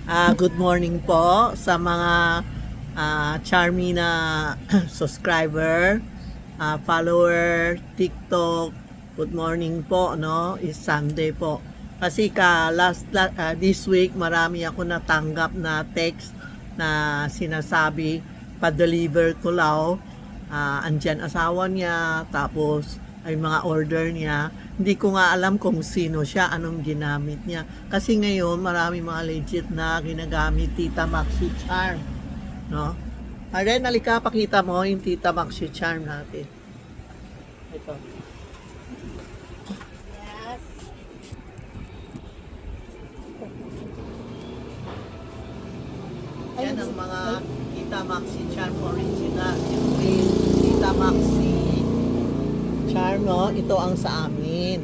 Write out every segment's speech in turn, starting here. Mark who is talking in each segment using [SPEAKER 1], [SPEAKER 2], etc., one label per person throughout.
[SPEAKER 1] Good morning po sa mga Charmy na subscriber, follower, TikTok. Good morning po, no? It's Sunday po. Kasi this week marami ako natanggap na text na sinasabi pa-deliver ko law. Andyan asawa niya, tapos ay mga order niya. Hindi ko nga alam kung sino siya, anong ginamit niya. Kasi ngayon, marami mga legit na ginagamit Tita Maxi Charm. No? Aren, halika, pakita mo yung Tita Maxi Charm natin. Ito.
[SPEAKER 2] Yes.
[SPEAKER 1] Yan ang mga Tita Maxi Charm original. Yung Tita Maxi Charm, no? Ito ang sa amin.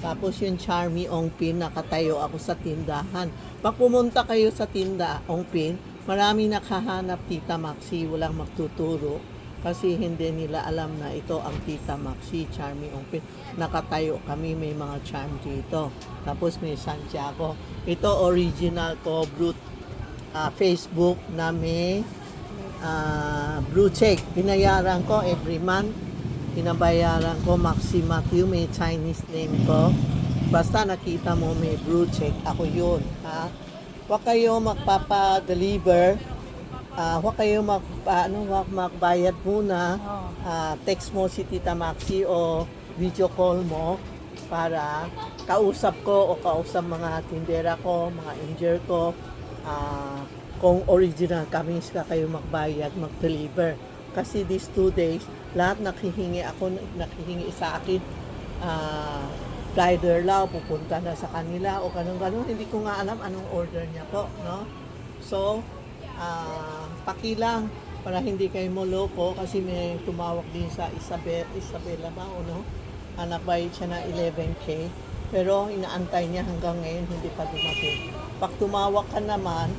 [SPEAKER 1] Tapos yung Charmy Ongpin, nakatayo ako sa tindahan. Pag pumunta kayo sa tinda Ongpin, marami nakahanap Tita Maxi, walang magtuturo. Kasi hindi nila alam na ito ang Tita Maxi, Charmy Ongpin. Nakatayo kami, may mga charm dito. Tapos may Santiago. Ito original ko, Facebook na may blue check. Pinayaran ko every month. Pinabayaran ko Maxi Matthew, may Chinese name ko. Basta nakita mo may blue check, ako yun. Ha? Huwag kayo magpapa-deliver. Huwag kayo magbayad muna. Text mo si Tita Maxi o video call mo para kausap ko o kausap mga tindera ko, mga injer ko. Kung original kami, kayo magbayad, mag-deliver. Kasi these 2 days, lahat nakihingi sa akin, rider lang, pupunta na sa kanila o ganun-ganun. Hindi ko nga alam anong order niya po, no? So, pakilang para hindi kayo moloko kasi may tumawag din sa Isabela ba o no? Nagbayad siya na 11K. Pero inaantay niya hanggang ngayon, hindi pa dumating. Pag tumawag ka naman,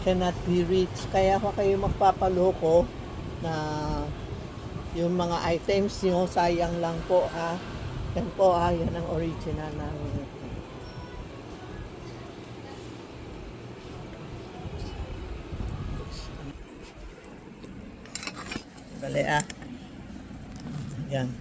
[SPEAKER 1] cannot be reached. Kaya huwag kayo magpapaloko na yung mga items nyo, sayang lang po ha. Yan po ha, yan ang original namin. Dali ah. Yan.